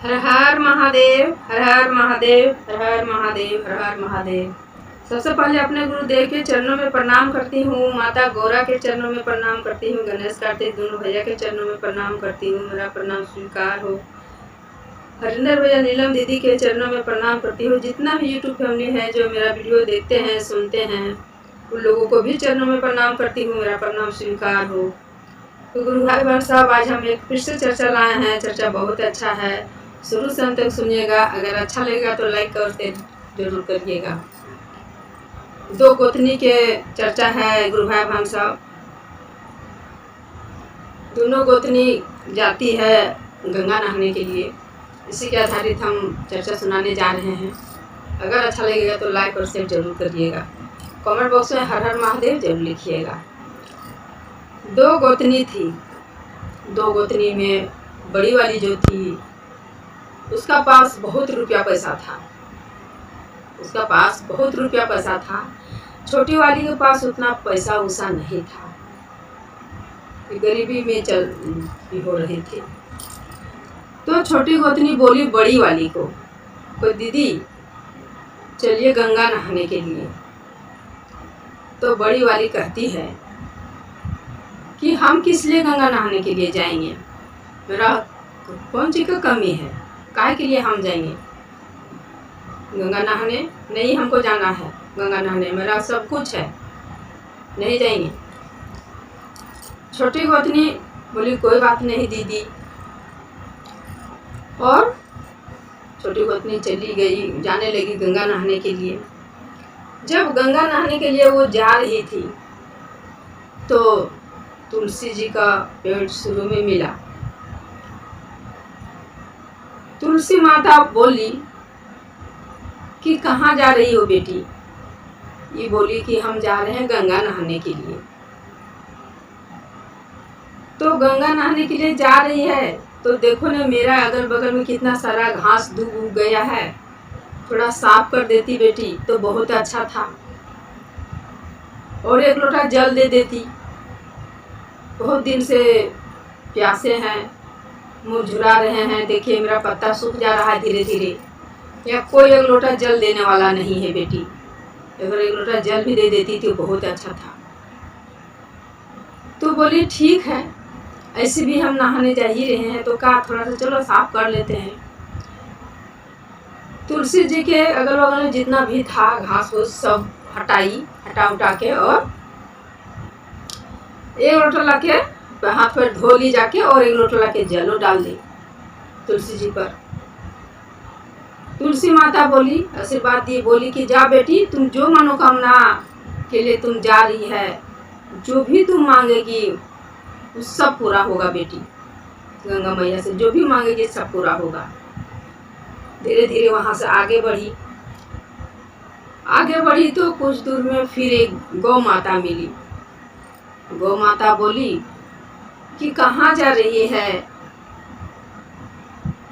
हर हर महादेव, हर हर महादेव, हर हर महादेव, हर हर महादेव। सबसे पहले अपने गुरुदेव के चरणों में प्रणाम करती हूँ। माता गौरा के चरणों में प्रणाम करती हूँ। गणेश कार्तिक दोनों भैया के चरणों में प्रणाम करती हूँ। मेरा प्रणाम स्वीकार हो। हरिंदर भैया, नीलम दीदी के चरणों में प्रणाम करती हूँ। जितना भी यूट्यूब फैमिली है जो मेरा वीडियो देखते हैं, सुनते हैं, उन लोगों को भी चरणों में प्रणाम करती हूँ। मेरा प्रणाम स्वीकार हो। तो गुरु भाई बहन साहब, आज हम एक फिर से चर्चा लाए हैं। चर्चा बहुत अच्छा है, शुरू से अंत तक सुनिएगा। अगर अच्छा लगेगा तो लाइक करते जरूर करिएगा। दो गोतनी के चर्चा है गुरु भाई बहन साहब। दोनों गोतनी जाती है गंगा नहाने के लिए। इसी के आधारित हम चर्चा सुनाने जा रहे हैं। अगर अच्छा लगेगा तो लाइक और शेयर जरूर करिएगा। कमेंट बॉक्स में हर हर महादेव जरूर लिखिएगा। दो गोतनी थी। दो गोतनी में बड़ी वाली जो थी उसका पास बहुत रुपया पैसा था। उसका पास बहुत रुपया पैसा था। छोटी वाली के पास उतना पैसा उसा नहीं था। गरीबी में चल हो रही थी। तो छोटी गोतनी बोली बड़ी वाली को, दीदी चलिए गंगा नहाने के लिए। तो बड़ी वाली कहती है कि हम किस लिए गंगा नहाने के लिए जाएंगे? मेरा कौन चीज़ का कमी है, काहे के लिए हम जाएंगे गंगा नहाने? नहीं, हमको जाना है गंगा नहाने, मेरा सब कुछ है, नहीं जाएंगे। छोटी गोतनी बोली कोई बात नहीं दीदी। और छोटी गोतनी चली गई, जाने लगी गंगा नहाने के लिए। जब गंगा नहाने के लिए वो जा रही थी तो तुलसी जी का पेड़ शुरू में मिला। तुलसी माता बोली कि कहाँ जा रही हो बेटी? ये बोली कि हम जा रहे हैं गंगा नहाने के लिए। तो गंगा नहाने के लिए जा रही है तो देखो ना, मेरा अगल बगल में कितना सारा घास दूब उग गया है, थोड़ा साफ कर देती बेटी तो बहुत अच्छा था। और एक लोटा जल दे देती, बहुत दिन से प्यासे हैं, मुँह झुरा रहे हैं, देखिए मेरा पत्ता सूख जा रहा है धीरे धीरे। या कोई एक लोटा जल देने वाला नहीं है बेटी, अगर एक लोटा जल भी दे देती तो बहुत अच्छा था। तो बोली ठीक है, ऐसे भी हम नहाने जा ही रहे हैं तो क्या, थोड़ा सा चलो साफ कर लेते हैं। तुलसी जी के अगल बगल में जितना भी था घास फूस सब हटा उठा के और एक लोटा ला के हाथ पर धो ली जाके और एक लोटा ला के जलो डाल दी तुलसी जी पर। तुलसी माता बोली, आशीर्वाद दी, बोली कि जा बेटी, तुम जो मनोकामना के लिए तुम जा रही है, जो भी तुम मांगेगी वो सब पूरा होगा बेटी। गंगा मैया से जो भी मांगेगी सब पूरा होगा। धीरे धीरे वहाँ से आगे बढ़ी तो कुछ दूर में फिर एक गौ माता मिली। गौ माता बोली कि कहाँ जा रही है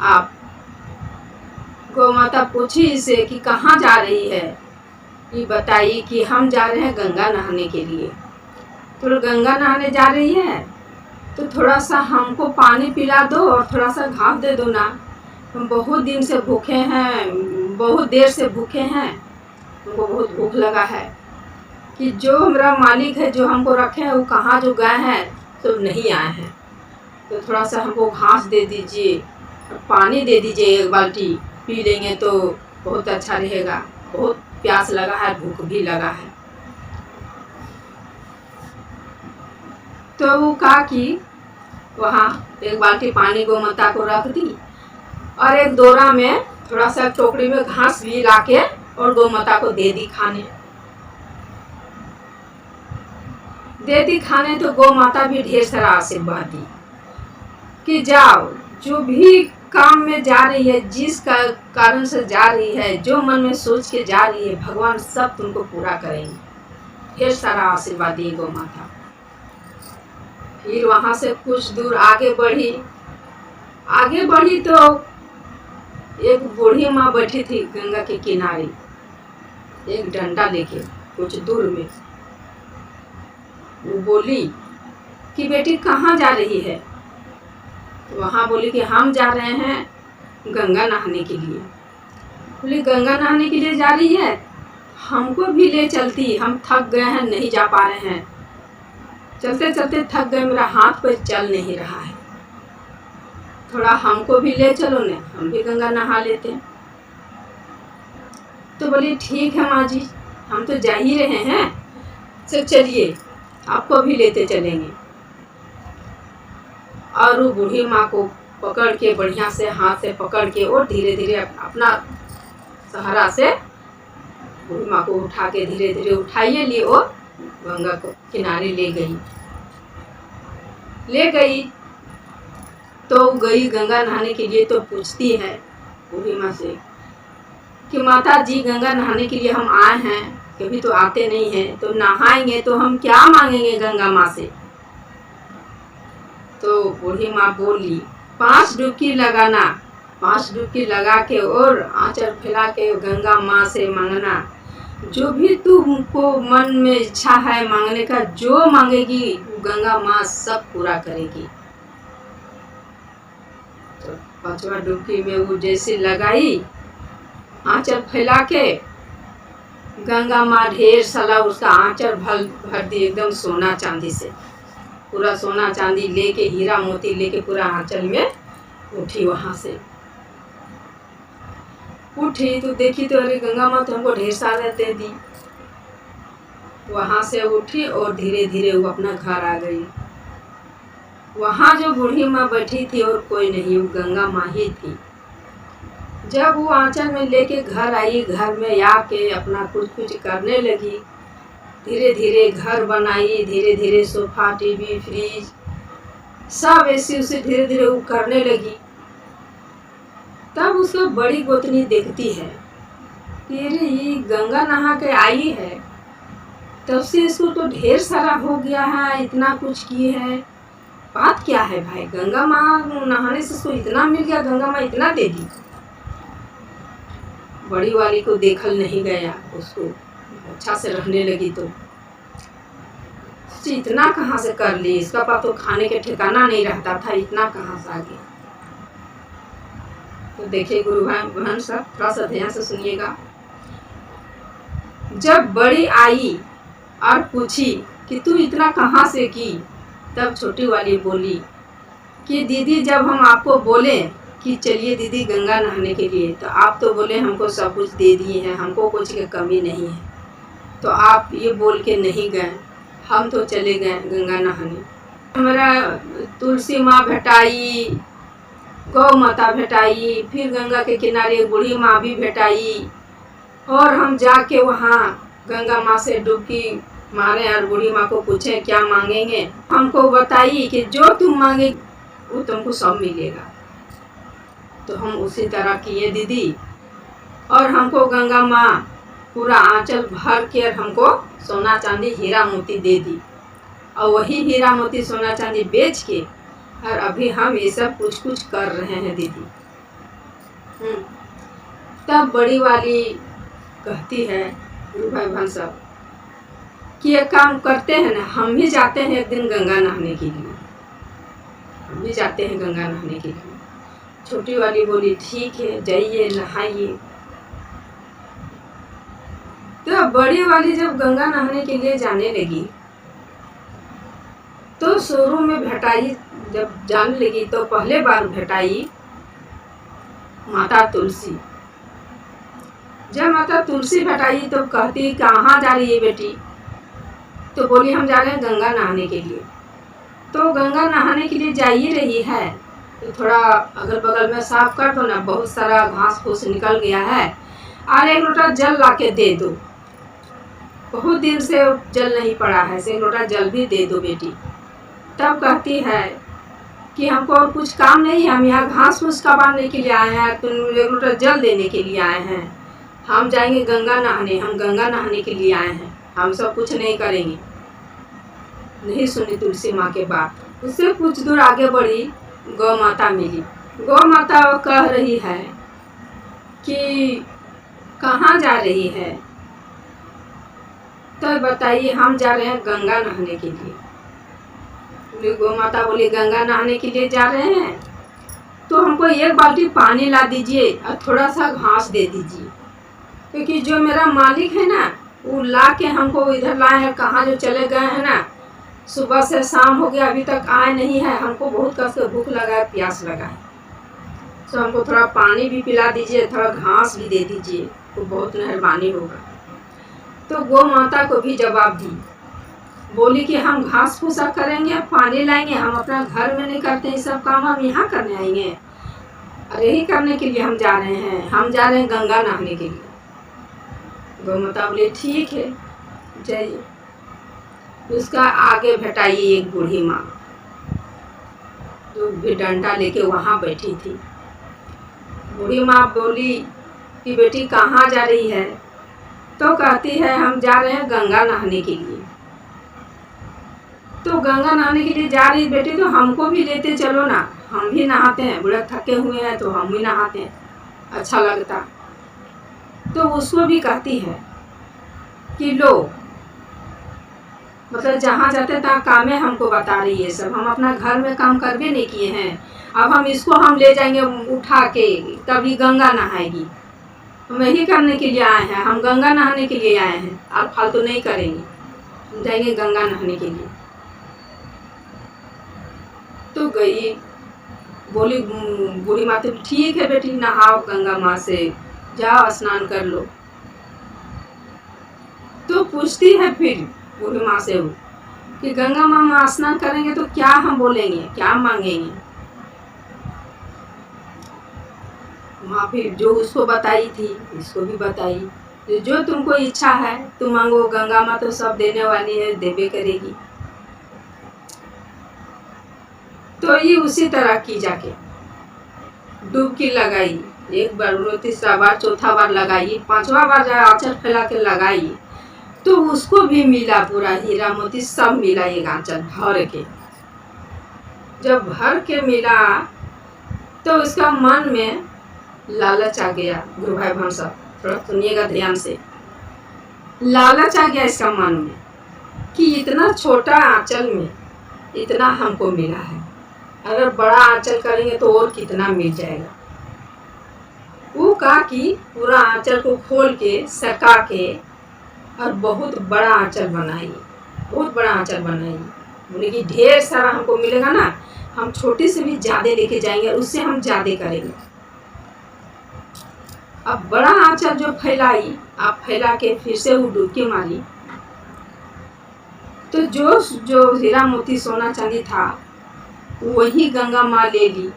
आप? गौ माता पूछी इसे कि कहाँ जा रही है, ये बताइए कि हम जा रहे हैं गंगा नहाने के लिए। तो गंगा नहाने जा रही है तो थोड़ा सा हमको पानी पिला दो और थोड़ा सा घास दे दो ना, हम बहुत दिन से भूखे हैं, बहुत देर से भूखे हैं, हमको बहुत भूख लगा है। कि जो हमारा मालिक है जो हमको रखे हैं वो कहाँ जो गए हैं तो नहीं आए हैं, तो थोड़ा सा हमको घास दे दीजिए और पानी दे दीजिए, एक बाल्टी पी लेंगे तो बहुत अच्छा रहेगा, बहुत प्यास लगा है, भूख भी लगा है। तो वो कहा कि वहाँ एक बाल्टी पानी गौ माता को रख दी और एक दोरा में थोड़ा सा टोकरी में घास भी लाके और गौ माता को दे दी खाने। तो गौ माता भी ढेर सारा आशीर्वाद दी कि जाओ, जो भी काम में जा रही है, जिस कारण से जा रही है, जो मन में सोच के जा रही है, भगवान सब तुमको पूरा करेंगे। ढेर सारा आशीर्वाद दी गौ माता। फिर वहाँ से कुछ दूर आगे बढ़ी तो एक बूढ़ी माँ बैठी थी गंगा के किनारे, एक डंडा लेके कुछ दूर में। वो बोली कि बेटी कहाँ जा रही है? वहाँ बोली कि हम जा रहे हैं गंगा नहाने के लिए। बोली गंगा नहाने के लिए जा रही है, हमको भी ले चलती, हम थक गए हैं, नहीं जा पा रहे हैं, चलते चलते थक गए, मेरा हाथ पैर चल नहीं रहा है, थोड़ा हमको भी ले चलो ने, हम भी गंगा नहा लेते हैं। तो बोली ठीक है माँ जी, हम तो जा ही रहे हैं, तो चलिए आपको भी लेते चलेंगे। और वो बूढ़ी माँ को पकड़ के बढ़िया से हाथ से पकड़ के और धीरे धीरे अपना सहारा से बूढ़ी माँ को उठा के धीरे धीरे उठाइए लिए और गंगा को किनारे ले गई। तो गई गंगा नहाने के लिए। तो पूछती है बूढ़ी माँ से कि माता जी गंगा नहाने के लिए हम आए हैं, कभी तो आते नहीं हैं, तो नहाएंगे तो हम क्या मांगेंगे गंगा माँ से। तो बूढ़ी माँ बोली 5 डुबकी लगाना, 5 डुबकी लगा के और आंचल फैला के गंगा माँ से मांगना, जो भी तुमको मन में इच्छा है मांगने का, जो मांगेगी गंगा माँ सब पूरा करेगी। तो 5वां डुबकी में वो जैसे लगाई, आंचल फैला के गंगा माँ ढेर सारा उसका आंचल भर दी एकदम सोना चांदी से, पूरा सोना चांदी लेके हीरा मोती लेके पूरा आंचल में उठी। वहां से उठी तो देखी तो अरे गंगा माँ तो हमको ढेर सारा दे दी। वहां से उठी और धीरे धीरे वो अपना घर आ गई। वहां जो बूढ़ी माँ बैठी थी और कोई नहीं, वो गंगा माँ ही थी। जब वो आंचल में लेके घर आई, घर में आके अपना कुछ कुछ करने लगी, धीरे धीरे घर बनाई, धीरे धीरे सोफा टीवी फ्रिज सब ऐसे उसे धीरे धीरे वो करने लगी। तब उसका बड़ी गोतनी देखती है कि अरे ये गंगा नहा के आई है, तब से इसको तो ढेर सारा हो गया है, इतना कुछ की है, बात क्या है भाई, गंगा माँ नहाने से इसको इतना मिल गया, गंगा माँ इतना दे दी। बड़ी वाली को देखल नहीं गया, उसको अच्छा से रहने लगी। तो इतना कहाँ से कर ली, इसका पास तो खाने के ठिकाना नहीं रहता था, इतना कहाँ से आ गया। तो देखिए गुरु भाई बहन सब थोड़ा सा ध्यान से सुनिएगा। जब बड़ी आई और पूछी कि तू इतना कहाँ से की, तब छोटी वाली बोली कि दीदी जब हम आपको बोले कि चलिए दीदी गंगा नहाने के लिए, तो आप तो बोले हमको सब कुछ दे दिए हैं, हमको कुछ की कमी नहीं है, तो आप ये बोल के नहीं गए, हम तो चले गए गंगा नहाने। हमारा तुलसी माँ भेटाई, गौ माता भेटाई, फिर गंगा के किनारे बूढ़ी माँ भी भेटाई, और हम जाके वहाँ गंगा माँ से डुबकी मारे और बूढ़ी माँ को पूछे क्या मांगेंगे, हमको बताइए कि जो तुम मांगे वो तुमको सब मिलेगा। तो हम उसी तरह किए दीदी, और हमको गंगा माँ पूरा आंचल भर के हमको सोना चांदी हीरा मोती दे दी, और वही हीरा मोती सोना चांदी बेच के और अभी हम ये सब कुछ कुछ कर रहे हैं दीदी। तब बड़ी वाली कहती है गुरु भाई बहन सब कि ये काम करते हैं ना, हम भी जाते हैं एक दिन गंगा नहाने के लिए, हम भी जाते हैं गंगा नहाने के लिए। छोटी वाली बोली ठीक है जाइए नहाइए। तो बड़ी वाली जब गंगा नहाने के लिए जाने लगी तो शुरू में भेटाई, जब जाने लगी तो पहले बार भेटाई माता तुलसी। जब माता तुलसी भेटाई तो कहती कहाँ जा रही है बेटी, तो बोली हम जा रहे हैं गंगा नहाने के लिए। तो गंगा नहाने के लिए जा ही रही है तो थोड़ा अगल बगल में साफ कर दो ना, बहुत सारा घास फूस निकल गया है, और 1 लोटा जल ला के दे दो, बहुत दिन से जल नहीं पड़ा है, 1 लोटा जल भी दे दो बेटी। तब कहती है कि हमको और कुछ काम नहीं है, हम यहाँ घास फूस कबाने के लिए आए हैं, तुम 1 लोटा जल देने के लिए आए हैं, हम जाएंगे गंगा नहाने, हम गंगा नहाने के लिए आए हैं, हम सब कुछ नहीं करेंगे। नहीं सुनी तुलसी माँ के बात। उससे कुछ दूर आगे बढ़ी, गौ माता मिली। गौ माता कह रही है कि कहाँ जा रही है, तो बताइए हम जा रहे हैं गंगा नहाने के लिए। गौ माता बोली गंगा नहाने के लिए जा रहे हैं, तो हमको 1 बाल्टी पानी ला दीजिए और थोड़ा सा घास दे दीजिए, क्योंकि जो मेरा मालिक है ना वो ला के हमको इधर लाए हैं, कहाँ जो चले गए हैं ना, सुबह से शाम हो गया अभी तक आए नहीं है। हमको बहुत कस के भूख लगा है, प्यास लगा है, तो हमको थोड़ा पानी भी पिला दीजिए, थोड़ा घास भी दे दीजिए, तो बहुत मेहरबानी होगा। तो गौ माता को भी जवाब दी, बोली कि हम घास फूसा करेंगे, पानी लाएंगे, हम अपना घर में नहीं करते ये सब काम, हम यहाँ करने आएंगे, और यही करने के लिए हम जा रहे हैं, हम जा रहे हैं गंगा नहाने के लिए। गौ माता बोली ठीक है जाइए। उसका आगे भेटाई एक बूढ़ी माँ जो भी डंडा लेके वहाँ बैठी थी। बूढ़ी माँ बोली कि बेटी कहाँ जा रही है? तो कहती है हम जा रहे हैं गंगा नहाने के लिए। तो गंगा नहाने के लिए जा रही बेटी, तो हमको भी लेते चलो ना, हम भी नहाते हैं, बड़े थके हुए हैं तो हम भी नहाते हैं, अच्छा लगता। तो उसको भी कहती है कि लो, मतलब जहाँ जाते तहाँ काम है, हमको बता रही है सब, हम अपना घर में काम कर भी नहीं किए हैं, अब हम इसको हम ले जाएंगे उठा के, तभी गंगा नहाएगी। हम यही करने के लिए आए हैं, हम गंगा नहाने के लिए आए हैं, आप फालतू नहीं करेंगे, हम जाएंगे गंगा नहाने के लिए। तो गई, बोली बूढ़ी माता ठीक है बेटी, नहाओ गंगा माँ से, जाओ स्नान कर लो। तो पूछती है फिर बूढ़ी माँ से वो कि गंगा माँ स्नान करेंगे तो क्या हम बोलेंगे, क्या मांगेंगे? माँ फिर जो उसको बताई थी इसको भी बताई, जो तुमको इच्छा है तुम मांगो, गंगा माँ तो सब देने वाली है, देवे करेगी। तो ये उसी तरह की जाके डुबकी लगाई, 1 बार, तीसरा बार, चौथा बार लगाई, 5वां बार जाए आंचल फैला के लगाई, तो उसको भी मिला पूरा हीरा मोती सब मिला, ये आंचल भर के। जब भर के मिला तो उसका मन में लालच आ गया। गुरु भाई बहन सब थोड़ा सुनिएगा ध्यान से, लालच आ गया इसका मन में कि इतना छोटा आंचल में इतना हमको मिला है, अगर बड़ा आंचल करेंगे तो और कितना मिल जाएगा। वो कहा कि पूरा आंचल को खोल के सका के और बहुत बड़ा आंचल बनाई, बहुत बड़ा आंचल बनाई। बोले कि ढेर सारा हमको मिलेगा ना, हम छोटे से भी ज़्यादा लेके जाएंगे, उससे हम ज़्यादा करेंगे। अब बड़ा आंचल जो फैलाई, आप फैला के फिर से वो डुबकी मारी, तो जो हीरा मोती सोना चांदी था वही गंगा माँ ले ली,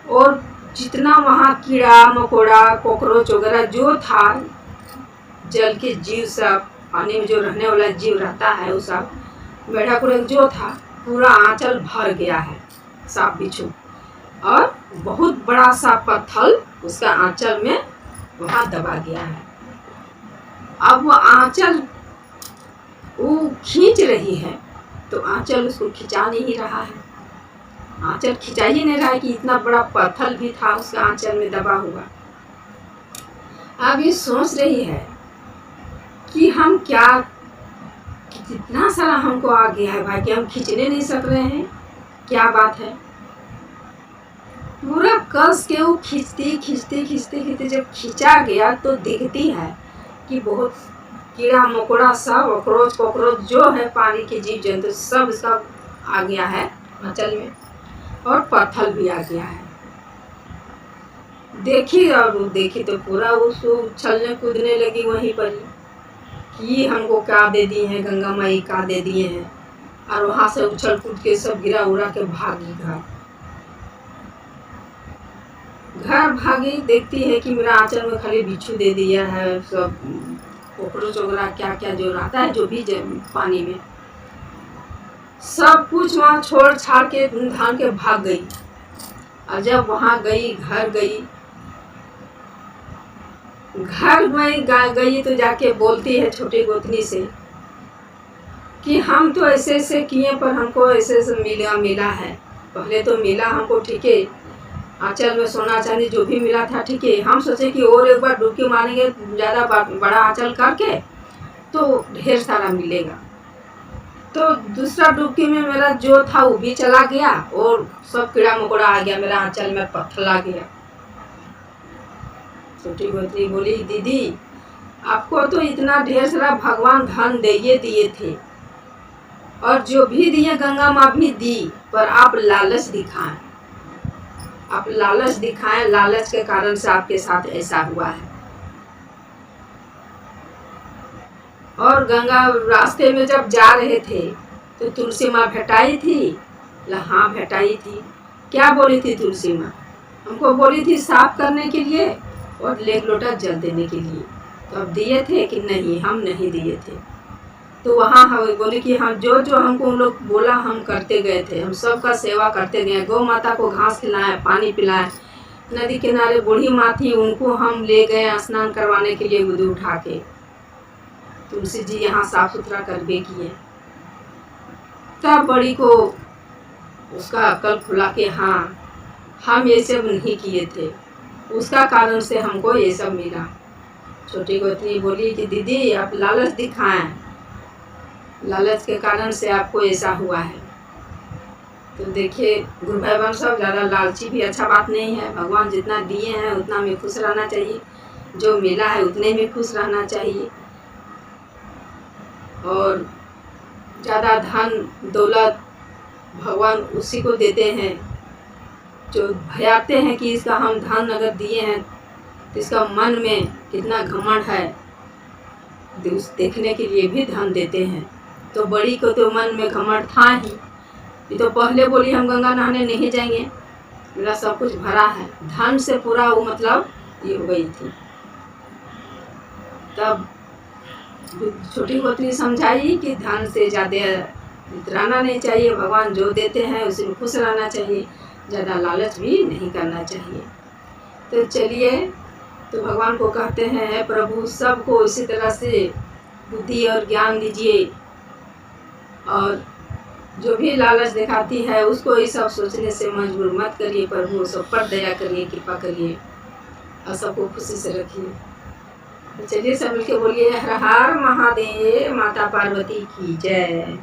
और जितना वहाँ कीड़ा मकोड़ा कॉकरोच वगैरह जो था, जल के जीव सब, पानी में जो रहने वाला जीव रहता है वो सब, मेढक उड़क जो था, पूरा आंचल भर गया है सांप बिच्छू, और बहुत बड़ा सा पत्थर उसका आंचल में वहाँ दबा गया है। अब वो आंचल वो खींच रही है, तो आंचल उसको खिंचा नहीं रहा है, आंचल खिंचा ही नहीं रहा है कि इतना बड़ा पत्थर भी था उसका आंचल में दबा हुआ। अब ये सोच रही है कि हम क्या, कितना सारा हमको आ गया है भाई, कि हम खींचने नहीं सक रहे हैं, क्या बात है। पूरा कस के वो खींचती खींचती खींचती खींचती जब खींचा गया तो दिखती है कि बहुत कीड़ा मकोड़ा सब, अखरोच कॉकरोच जो है पानी के जीव जंतु सब इसका आ गया है आंचल में, और पत्थर भी आ गया है। देखी और देखी तो पूरा उसको उछलने कूदने लगी वहीं पर कि हमको क्या दे दिए हैं गंगा माई, क्या दे दिए हैं, और वहाँ से उछल कूद के सब गिरा उड़ा के भागी घर भागी। देखती है कि मेरा आंचल में खाली बिच्छू दे दिया है, सब कॉकरोच वगैरह क्या क्या जो रहता है जो भी पानी में, सब कुछ वहाँ छोड़ छाड़ के धान के भाग गई। और जब वहाँ गई, घर में गई तो जाके बोलती है छोटी गोतनी से कि हम तो ऐसे ऐसे किए पर हमको ऐसे ऐसे मिला है। पहले तो मिला हमको ठीक है, आंचल में सोना चांदी जो भी मिला था ठीक है, हम सोचे कि और एक बार डुबकी मारेंगे ज़्यादा बड़ा आंचल करके तो ढेर सारा मिलेगा। तो दूसरा डुबकी में मेरा जो था वो भी चला गया और सब कीड़ा मकोड़ा आ गया, मेरा आंचल में पत्थर आ गया। छोटी गोतनी बोली, दीदी आपको तो इतना ढेर सारा भगवान धन दिए थे और जो भी दिए गंगा माँ भी दी, पर आप लालच दिखाएं, आप लालच दिखाएं, लालच के कारण से आपके साथ ऐसा हुआ है। और गंगा रास्ते में जब जा रहे थे तो तुलसी माँ भेटाई थी? हाँ भेटाई थी। क्या बोली थी तुलसी माँ? हमको बोली थी साफ करने के लिए और एक लोटा जल देने के लिए। तो अब दिए थे कि नहीं? हम नहीं दिए थे। तो वहाँ हम बोले कि हम जो जो हमको उन लोग बोला हम करते गए थे, हम सबका सेवा करते गए। गौ माता को घास खिलाएं, पानी पिलाएं। नदी किनारे बूढ़ी माँ थी, उनको हम ले गए स्नान करवाने के लिए गुदू उठा के। तुलसी जी यहाँ साफ सुथरा करके किए। तब बड़ी को उसका अक्ल खुला कि हाँ हम ये सब नहीं किए थे, उसका कारण से हमको ये सब मिला। छोटी गोतनी बोली कि दीदी आप लालच दिखाएं, लालच के कारण से आपको ऐसा हुआ है। तो देखिए गुरु भाई बहन सब, ज़्यादा लालची भी अच्छा बात नहीं है। भगवान जितना दिए हैं उतना में खुश रहना चाहिए, जो मिला है उतने में खुश रहना चाहिए। और ज़्यादा धन दौलत भगवान उसी को देते हैं जो भयाते हैं कि इसका हम धन अगर दिए हैं तो इसका मन में कितना घमंड है, देखने के लिए भी धन देते हैं। तो बड़ी को तो मन में घमंड था ही। ये तो पहले बोली हम गंगा नहाने नहीं जाएंगे, मेरा सब कुछ भरा है, धन से पूरा वो मतलब ये हो गई थी। तब छोटी गोतनी समझाई कि धन से ज़्यादा इतराना नहीं चाहिए, भगवान जो देते हैं उसी में खुश रहना चाहिए, ज़्यादा लालच भी नहीं करना चाहिए। तो चलिए, तो भगवान को कहते हैं प्रभु सबको इसी तरह से बुद्धि और ज्ञान दीजिए, और जो भी लालच दिखाती है उसको ये सब सोचने से मजबूर मत करिए। प्रभु सब पर दया करिए, कृपा करिए और सबको खुशी से रखिए। तो चलिए सब मिलके बोलिए हर हर महादेव, माता पार्वती की जय।